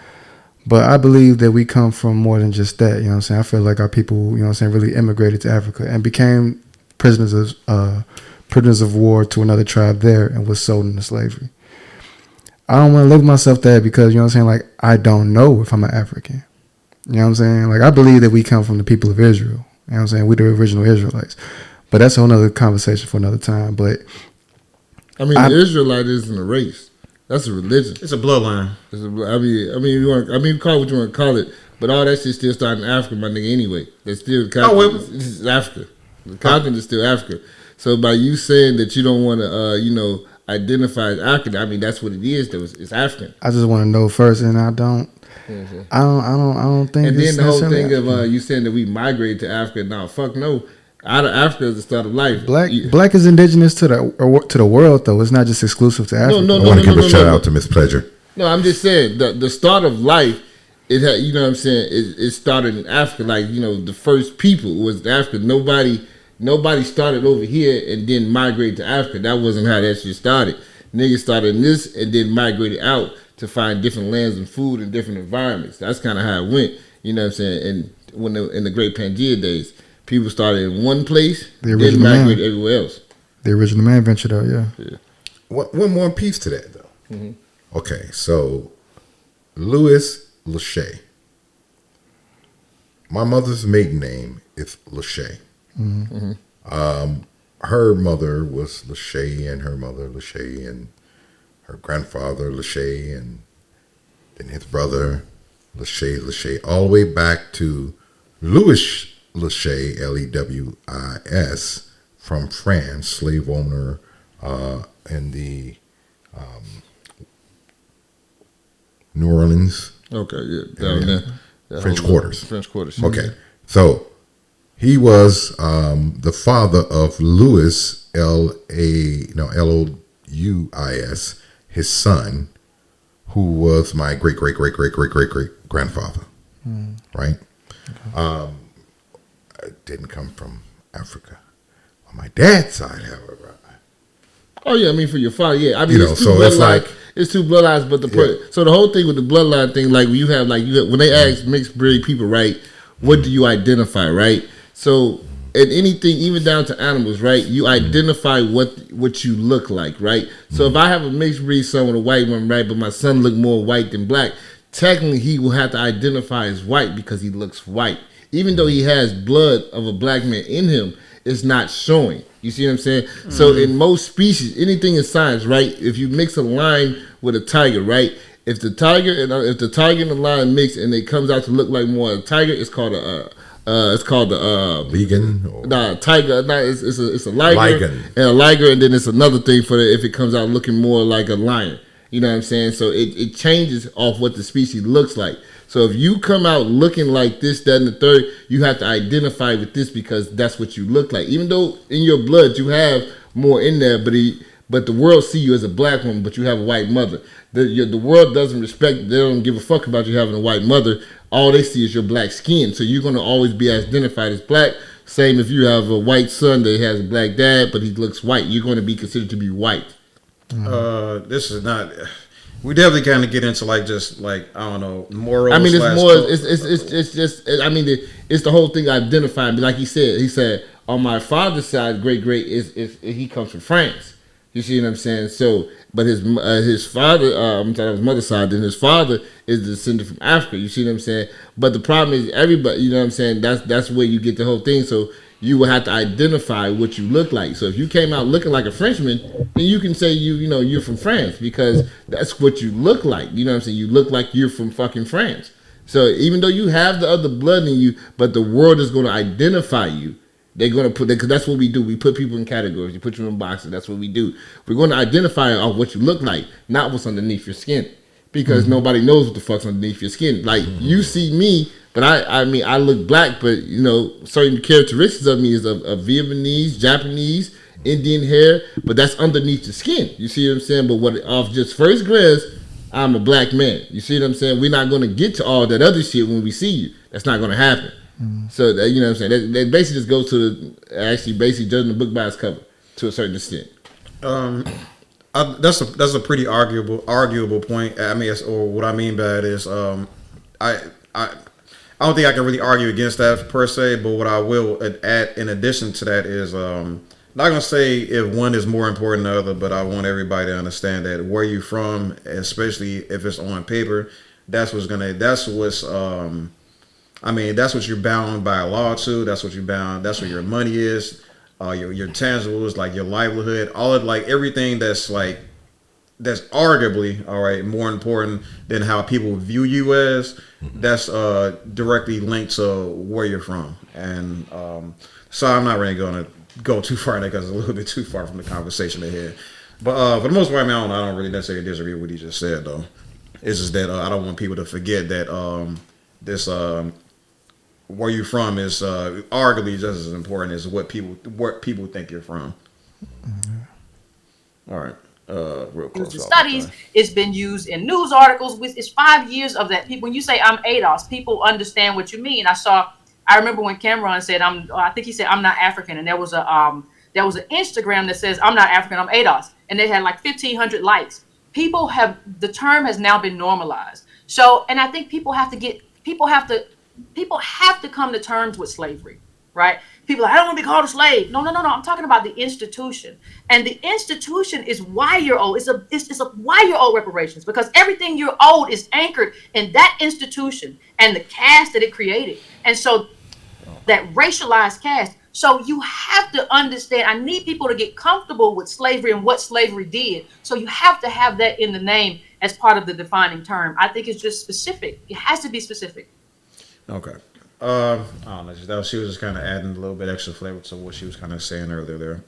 But I believe that we come from more than just that, you know what I'm saying? I feel like our people, you know what I'm saying, really immigrated to Africa and became prisoners of war to another tribe there and was sold into slavery. I don't want to label myself that because, you know what I'm saying, like, I don't know if I'm an African. You know what I'm saying? Like, I believe that we come from the people of Israel. You know what I'm saying? We're the original Israelites. But that's a whole nother conversation for another time. But the Israelite isn't a race. That's a religion. It's a bloodline. Call it what you want to call it, but all that shit still started in Africa, my nigga. Anyway, that's still this is Africa. The continent is still Africa. So by you saying that you don't want to, identify as African, that's what it is. Though it's African. I just want to know first, and I don't. Mm-hmm. I don't think. And then the whole thing of you saying that we migrated to Africa. No, fuck no. Out of Africa is the start of life. Black is indigenous to the world, though. It's not just exclusive to Africa. I want to give a shout out to Miss Pleasure. No, I'm just saying the start of life. It had, you know what I'm saying. It started in Africa. Like, the first people was Africa. Nobody started over here and then migrated to Africa. That wasn't how that shit started. Niggas started in this and then migrated out to find different lands and food and different environments. That's kind of how it went. You know what I'm saying. And in the Great Pangea days. People started in one place, then migrated everywhere else. The original man ventured out, yeah. one more piece to that though. Mm-hmm. Okay, so Louis Lachey. My mother's maiden name is Lachey. Mm-hmm. Her mother was Lachey, and her mother Lachey, and her grandfather Lachey, and then his brother Lachey, all the way back to Louis Lachey, Lewis, from France, slave owner in the New Orleans. Okay, yeah, down there. French Quarters. French Quarters. Okay, so he was the father of Louis Louis, his son, who was my great grandfather. Right? Okay. It didn't come from Africa. On my dad's side, however. Oh yeah, I mean for your father, yeah. I mean, it's two bloodlines. It's two bloodlines, but so the whole thing with the bloodline thing, like you have when they ask mixed breed people, right? What do you identify, right? So in anything, even down to animals, right? You identify what you look like, right? So if I have a mixed breed son with a white one, right, but my son look more white than black, technically he will have to identify as white because he looks white, even though he has blood of a black man in him. It's not showing. You see what I'm saying? Mm-hmm. So in most species, anything in science, right? If you mix a lion with a tiger, right? If the tiger and the lion mix and it comes out to look like more a tiger, it's called a vegan. Tiger. No, it's a liger and a liger, and then it's another thing for if it comes out looking more like a lion. You know what I'm saying? So it changes off what the species looks like. So if you come out looking like this, that, and the third, you have to identify with this because that's what you look like. Even though in your blood you have more in there, but the world see you as a black woman, but you have a white mother. The world doesn't respect. They don't give a fuck about you having a white mother. All they see is your black skin. So you're going to always be identified as black. Same if you have a white son that has a black dad, but he looks white. You're going to be considered to be white. This is not. We definitely kind of get into I don't know, moral. I mean, it's more. It's just. I mean, it's the whole thing identifying. Like he said on my father's side, great is he comes from France. You see what I'm saying? So, but his father, I'm talking about his mother's side. Then his father is descended from Africa. You see what I'm saying? But the problem is everybody. You know what I'm saying? That's where you get the whole thing. So you will have to identify what you look like. So if you came out looking like a Frenchman, then you can say you're from France because that's what you look like. You know what I'm saying? You look like you're from fucking France. So even though you have the other blood in you, but the world is going to identify you. They're going to put, because that's what we do. We put people in categories. You put you in boxes. That's what we do. We're going to identify off what you look like, not what's underneath your skin. Because nobody knows what the fuck's underneath your skin. Like, you see me, but I mean, I look black, but, certain characteristics of me is of Vietnamese, Japanese, Indian hair, but that's underneath the skin. You see what I'm saying? But off just first glance, I'm a black man. You see what I'm saying? We're not going to get to all that other shit when we see you. That's not going to happen. So, you know what I'm saying? That basically just goes to basically judging the book by its cover to a certain extent. That's a pretty arguable point. I mean, or what I mean by it is, I don't think I can really argue against that per se. But what I will add in addition to that is, not gonna say if one is more important than the other, but I want everybody to understand that where you're from, especially if it's on paper, that's what you're bound by law to. That's what you're bound. That's what your money is. Your tangibles, like your livelihood, all of everything that's arguably more important than how people view you as. That's directly linked to where you're from, and so I'm not really going to go too far in that because it's a little bit too far from the conversation ahead. But for the most part, I don't really necessarily disagree with what he just said though. It's just that I don't want people to forget that this. Where you're from is arguably just as important as what people think you're from. All right, real close. Studies, it's been used in news articles. It's 5 years of that. People, when you say I'm ADOS, people understand what you mean. I remember when Cameron said I think he said I'm not African, and there was an Instagram that says I'm not African, I'm ADOS, and they had like 1,500 likes. The term has now been normalized. So, and I think people have to come to terms with slavery. right? People are like, I don't want to be called a slave. No. I'm talking about the institution. And the institution is why you're owed. It's why you're owed reparations, because everything you're owed is anchored in that institution and the caste that it created. And so that racialized caste. So you have to understand, I need people to get comfortable with slavery and what slavery did. So you have to have that in the name as part of the defining term. I think it's just specific. It has to be specific. Okay. I don't know. She was just kind of adding a little bit extra flavor to what she was kind of saying earlier there.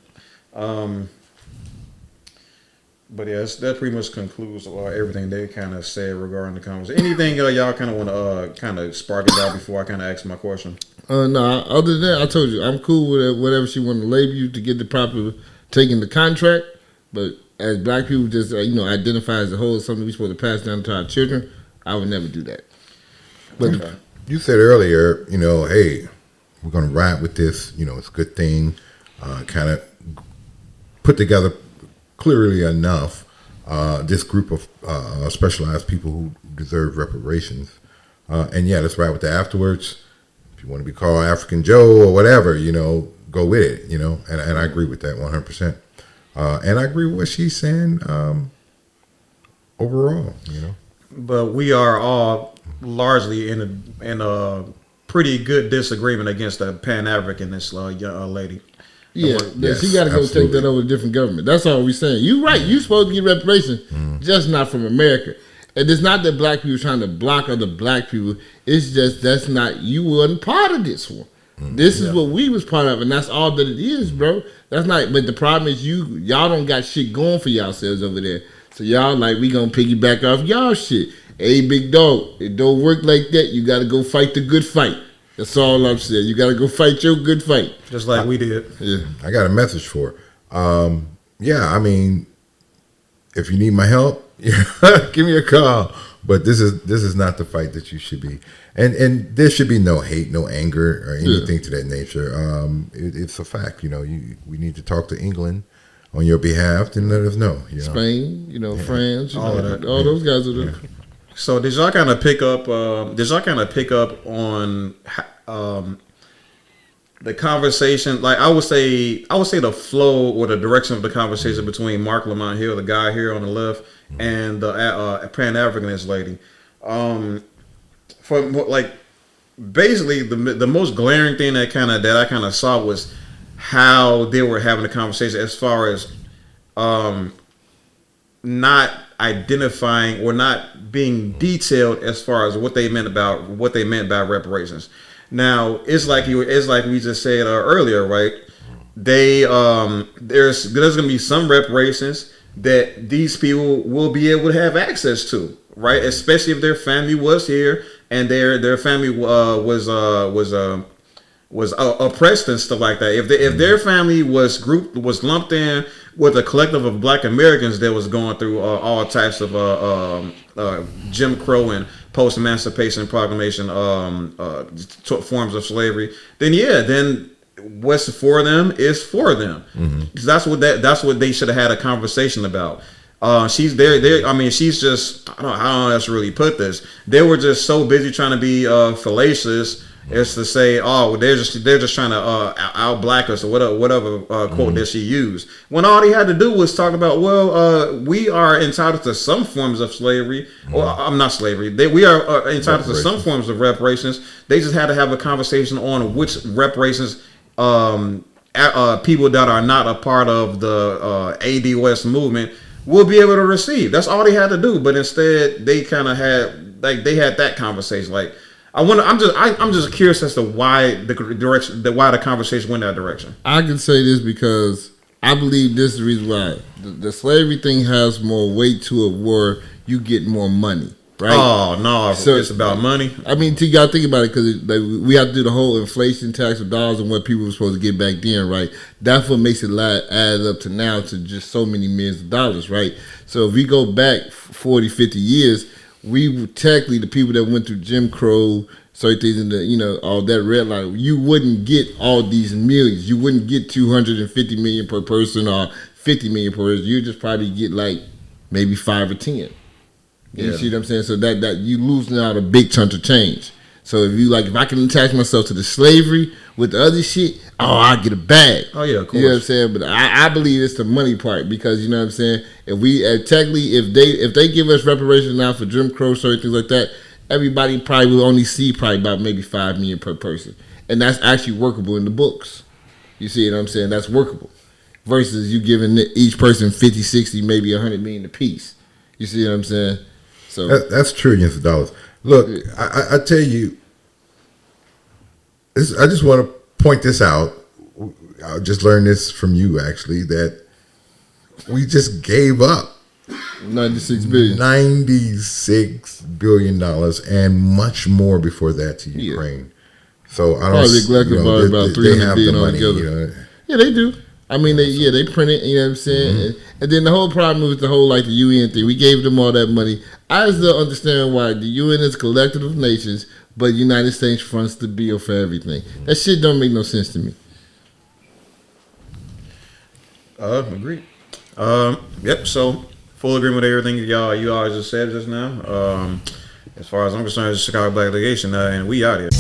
But yes, that pretty much concludes everything they kind of said regarding the conversation. Anything y'all kind of want to kind of spark it out before I kind of ask my question? No, other than that, I told you, I'm cool with whatever she wanted to label you to get the proper taking the contract. But as black people just, identify as a whole as something we're supposed to pass down to our children, I would never do that. But okay. You said earlier, hey, we're going to ride with this. It's a good thing. Kind of put together clearly enough this group of specialized people who deserve reparations. And yeah, let's ride with it afterwards. If you want to be called African Joe or whatever, go with it, and I agree with that 100%. And I agree with what she's saying overall, But we are all largely in a pretty good disagreement against the Pan-Africanist young lady. Yeah, she got to go take that over to a different government. That's all we're saying. You're right. You're supposed to get reparations, just not from America. And it's not that black people are trying to block other black people. It's just you wasn't part of this one. This is what we was part of, and that's all that it is, bro. That's not. But the problem is y'all don't got shit going for yourselves over there. So y'all we gonna piggyback off y'all shit. Hey, big dog, it don't work like that. You got to go fight the good fight. That's all I'm saying. You got to go fight your good fight. Just like we did. Yeah. I got a message for her. Yeah, I mean, if you need my help, give me a call. But this is not the fight that you should be. And there should be no hate, no anger, or anything to that nature. It's a fact. We need to talk to England on your behalf. Then let us know. Spain, France, all of that. All those guys are there. So did y'all kind of pick up? On the conversation? Like I would say the flow or the direction of the conversation between Marc Lamont Hill, the guy here on the left, and the Pan-Africanist lady. Basically the most glaring thing that I kind of saw was how they were having a conversation as far as not identifying or not being detailed as far as what they meant by reparations. Now it's like we just said earlier, right? There's going to be some reparations that these people will be able to have access to, right? Especially if their family was here and their family was oppressed and stuff like that. If their family was lumped in with a collective of Black Americans that was going through all types of Jim Crow and post-emancipation proclamation forms of slavery, then what's for them is for them. Because that's what they should have had a conversation about. She's there. I mean, she's just, I don't know how else to really put this. They were just so busy trying to be fallacious as to say, oh, they're just trying to out black us or whatever quote that she used. When all they had to do was talk about, we are entitled to some forms of slavery, or I'm not slavery. We are entitled to some forms of reparations. They just had to have a conversation on which reparations people that are not a part of the ADOS movement will be able to receive. That's all they had to do. But instead, they kind of had they had that conversation. I'm just curious as to why the conversation went that direction. I can say this because I believe this is the reason why the slavery thing has more weight to it, where you get more money, right? Oh no, so it's about money. I mean, you got to think about it, because we have to do the whole inflation tax of dollars and what people were supposed to get back then, right? That's what makes it add up to now to just so many millions of dollars, right? So if we go back 40, 50 years. We technically, the people that went through Jim Crow, certain things in the, all that red line, you wouldn't get all these millions. You wouldn't get 250 million per person or 50 million per person. You just probably get maybe 5 or 10. You see what I'm saying? So that you losing out a big chunk of change. So if I can attach myself to the slavery With the other shit, I get a bag. Oh yeah, of course. You know what I'm saying? But I believe it's the money part because you know what I'm saying. If we technically, if they give us reparations now for Jim Crow, certain things like that, everybody probably will only see probably about maybe $5 million per person, and that's actually workable in the books. You see what I'm saying? That's workable versus you giving each person 50, 60, maybe $100 million apiece. You see what I'm saying? So that's trillions of dollars. Look, I tell you. I just want to point this out. I just learned this from you, actually, that we just gave up $96 billion, $96 billion, and much more before that to Ukraine. So I don't. About $300 billion altogether. You know? Yeah, they do. I mean, they print it. You know what I'm saying? Mm-hmm. And then the whole problem with the whole the UN thing. We gave them all that money. I still understand why the UN is a collective of nations. But United States fronts the bill for everything. That shit don't make no sense to me. Agreed. Yep. So full agreement with everything you all just said just now. As far as I'm concerned, it's Chicago Black Delegation, and we out here.